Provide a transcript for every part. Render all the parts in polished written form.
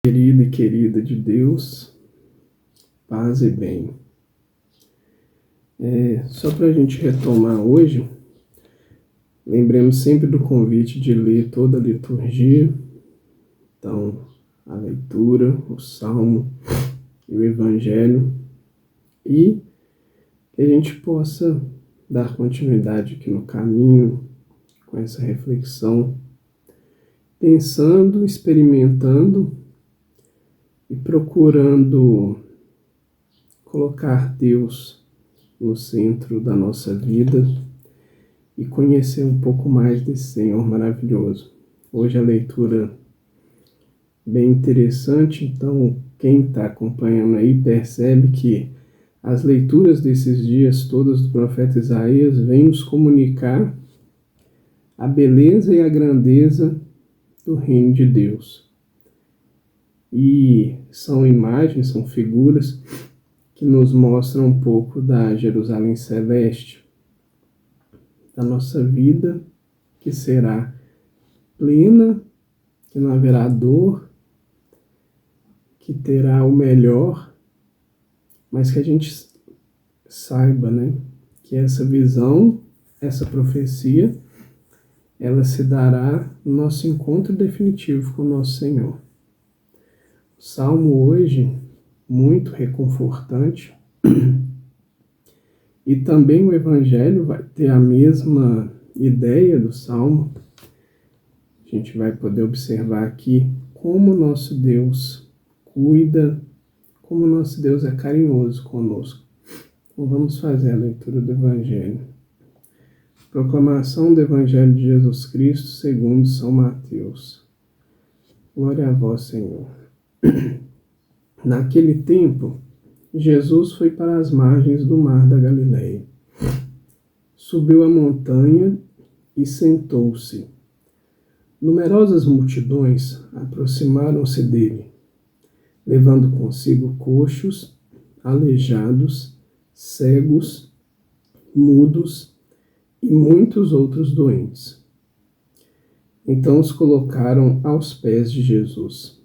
Querida e querida de Deus, paz e bem. Só para a gente retomar hoje, lembremos sempre do convite de ler toda a liturgia. Então, a leitura, o Salmo e o Evangelho, e que a gente possa dar continuidade aqui no caminho com essa reflexão, pensando, experimentando e procurando colocar Deus no centro da nossa vida e conhecer um pouco mais desse Senhor maravilhoso. Hoje a leitura bem interessante, então quem está acompanhando aí percebe que as leituras desses dias todas do profeta Isaías vêm nos comunicar a beleza e a grandeza do reino de Deus. E são imagens, são figuras que nos mostram um pouco da Jerusalém celeste, da nossa vida, que será plena, que não haverá dor, que terá o melhor, mas que a gente saiba, né, que essa visão, essa profecia, ela se dará no nosso encontro definitivo com o nosso Senhor. O Salmo hoje, muito reconfortante, e também o Evangelho vai ter a mesma ideia do Salmo. A gente vai poder observar aqui como o nosso Deus cuida, como o nosso Deus é carinhoso conosco. Então vamos fazer a leitura do Evangelho. Proclamação do Evangelho de Jesus Cristo segundo São Mateus. Glória a vós, Senhor. Naquele tempo, Jesus foi para as margens do mar da Galileia. Subiu a montanha e sentou-se. Numerosas multidões aproximaram-se dele, levando consigo coxos, aleijados, cegos, mudos e muitos outros doentes. Então os colocaram aos pés de Jesus,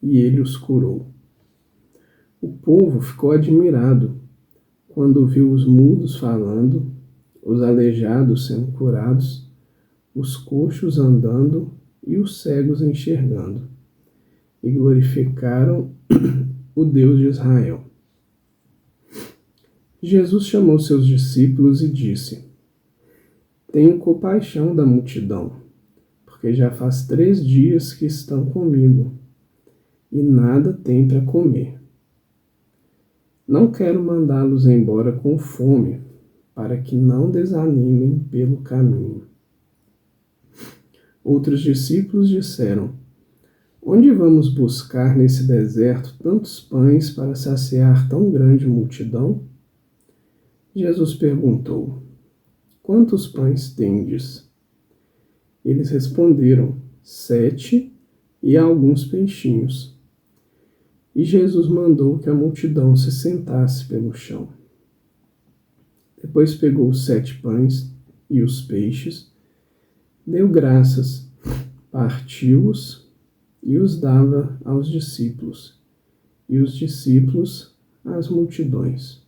e ele os curou. O povo ficou admirado quando viu os mudos falando, os aleijados sendo curados, os coxos andando e os cegos enxergando, e glorificaram o Deus de Israel. Jesus chamou seus discípulos e disse: Tenho compaixão da multidão, porque já faz 3 dias que estão comigo, e nada têm para comer. Não quero mandá-los embora com fome, para que não desanimem pelo caminho. Outros discípulos disseram: Onde vamos buscar nesse deserto tantos pães para saciar tão grande multidão? Jesus perguntou: Quantos pães tendes? Eles responderam: 7 e alguns peixinhos. E Jesus mandou que a multidão se sentasse pelo chão. Depois pegou os 7 pães e os peixes, deu graças, partiu-os e os dava aos discípulos, e os discípulos às multidões.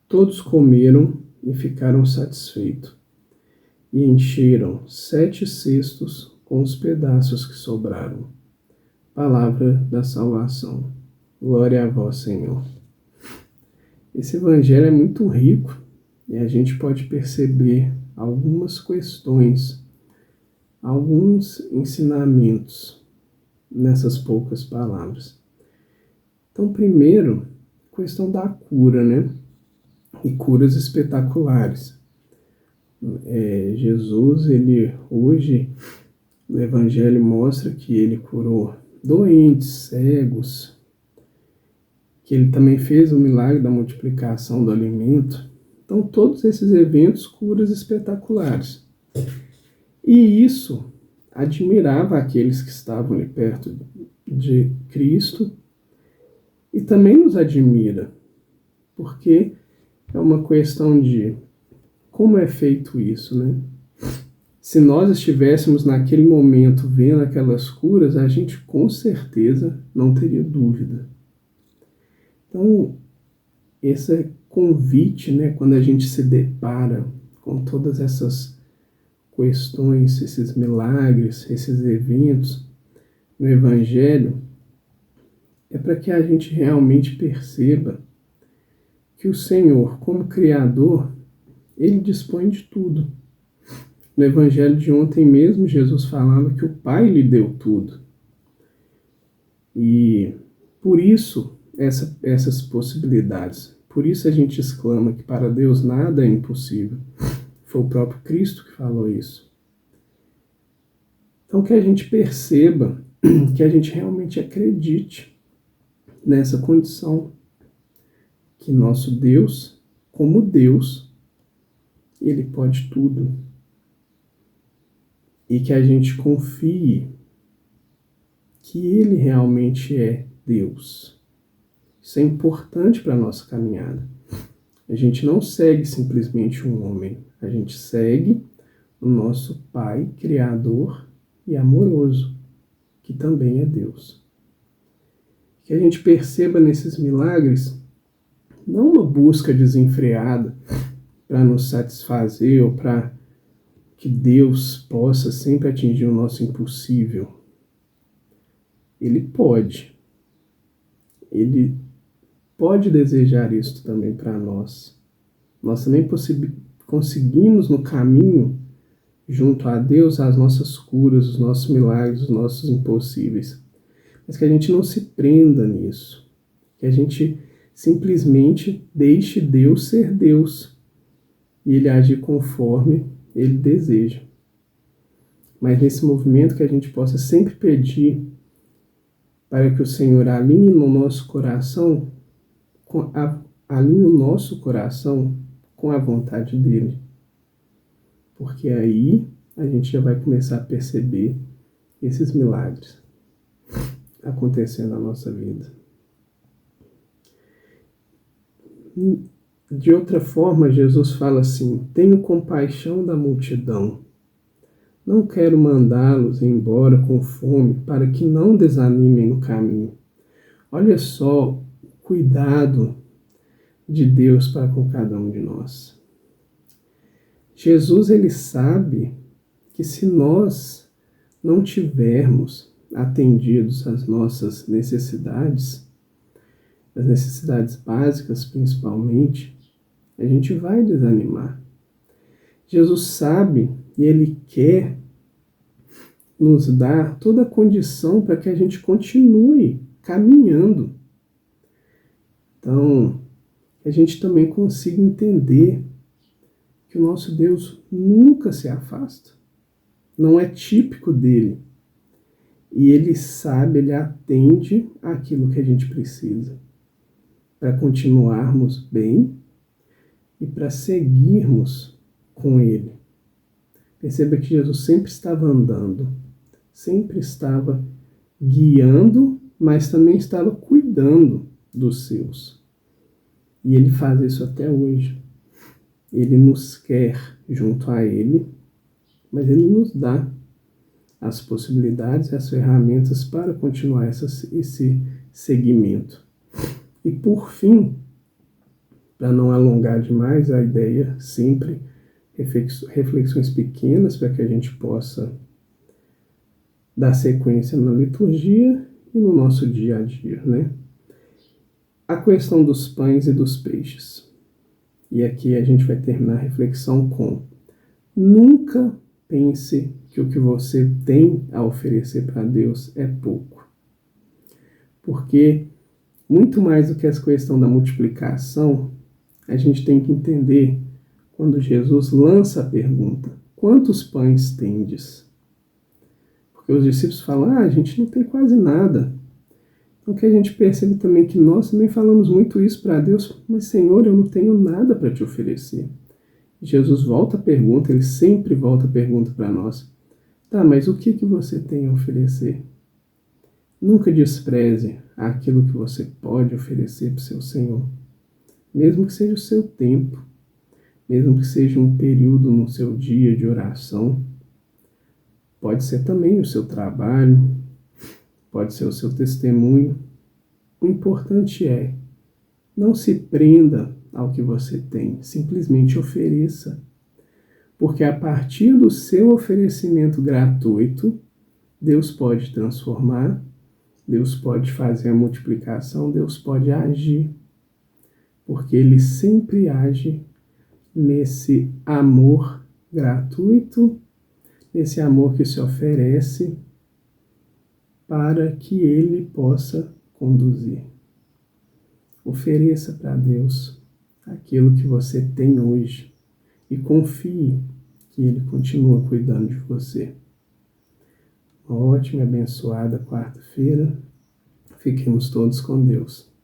Todos comeram e ficaram satisfeitos, e encheram 7 cestos com os pedaços que sobraram. Palavra da salvação. Glória a vós, Senhor. Esse evangelho é muito rico e a gente pode perceber algumas questões, alguns ensinamentos nessas poucas palavras. Então, primeiro, questão da cura, né? E curas espetaculares. Jesus, ele hoje, no evangelho mostra que ele curou doentes, cegos, que ele também fez o milagre da multiplicação do alimento. Então, todos esses eventos, curas espetaculares. E isso admirava aqueles que estavam ali perto de Cristo e também nos admira, porque é uma questão de como é feito isso, né? Se nós estivéssemos naquele momento vendo aquelas curas, a gente com certeza não teria dúvida. Então, esse convite, né, quando a gente se depara com todas essas questões, esses milagres, esses eventos no Evangelho, é para que a gente realmente perceba que o Senhor, como Criador, Ele dispõe de tudo. No Evangelho de ontem mesmo, Jesus falava que o Pai lhe deu tudo. E por isso, essas possibilidades. Por isso a gente exclama que para Deus nada é impossível. Foi o próprio Cristo que falou isso. Então que a gente perceba, que a gente realmente acredite nessa condição, que nosso Deus, como Deus, Ele pode tudo. E que a gente confie que Ele realmente é Deus. Isso é importante para a nossa caminhada. A gente não segue simplesmente um homem, a gente segue o nosso Pai Criador e amoroso, que também é Deus. Que a gente perceba nesses milagres não uma busca desenfreada para nos satisfazer ou para que Deus possa sempre atingir o nosso impossível. Ele pode desejar isso também para nós. Nós também conseguimos no caminho, junto a Deus, as nossas curas, os nossos milagres, os nossos impossíveis. Mas que a gente não se prenda nisso. Que a gente simplesmente deixe Deus ser Deus e Ele agir conforme Ele deseja. Mas nesse movimento que a gente possa sempre pedir para que o Senhor alinhe no nosso coração, alinhe o nosso coração com a vontade dEle. Porque aí a gente já vai começar a perceber esses milagres acontecendo na nossa vida. De outra forma, Jesus fala assim: tenho compaixão da multidão. Não quero mandá-los embora com fome para que não desanimem no caminho. Olha só o cuidado de Deus para com cada um de nós. Jesus, ele sabe que se nós não tivermos atendidos às nossas necessidades, as necessidades básicas principalmente, a gente vai desanimar. Jesus sabe e Ele quer nos dar toda a condição para que a gente continue caminhando. Então, que a gente também consiga entender que o nosso Deus nunca se afasta. Não é típico dele. E Ele sabe, Ele atende àquilo que a gente precisa para continuarmos bem e para seguirmos com Ele. Perceba que Jesus sempre estava andando, sempre estava guiando, mas também estava cuidando dos seus. E Ele faz isso até hoje. Ele nos quer junto a Ele, mas Ele nos dá as possibilidades e as ferramentas para continuar esse seguimento. E por fim, para não alongar demais a ideia, sempre reflexões pequenas para que a gente possa dar sequência na liturgia e no nosso dia a dia, né? A questão dos pães e dos peixes. E aqui a gente vai terminar a reflexão com: nunca pense que o que você tem a oferecer para Deus é pouco. Porque, muito mais do que essa questão da multiplicação, a gente tem que entender quando Jesus lança a pergunta: quantos pães tendes? Porque os discípulos falam: a gente não tem quase nada. Então que a gente percebe também que nós também falamos muito isso para Deus: mas Senhor, eu não tenho nada para te oferecer. Jesus volta a pergunta, Ele sempre volta a pergunta para nós: tá, mas o que você tem a oferecer? Nunca despreze aquilo que você pode oferecer para o seu Senhor. Mesmo que seja o seu tempo, mesmo que seja um período no seu dia de oração, Pode ser também o seu trabalho, pode ser o seu testemunho. O importante é, não se prenda ao que você tem, simplesmente ofereça. Porque a partir do seu oferecimento gratuito, Deus pode transformar, Deus pode fazer a multiplicação, Deus pode agir. Porque Ele sempre age nesse amor gratuito, nesse amor que se oferece para que Ele possa conduzir. Ofereça para Deus aquilo que você tem hoje e confie que Ele continua cuidando de você. Uma ótima e abençoada quarta-feira. Fiquemos todos com Deus.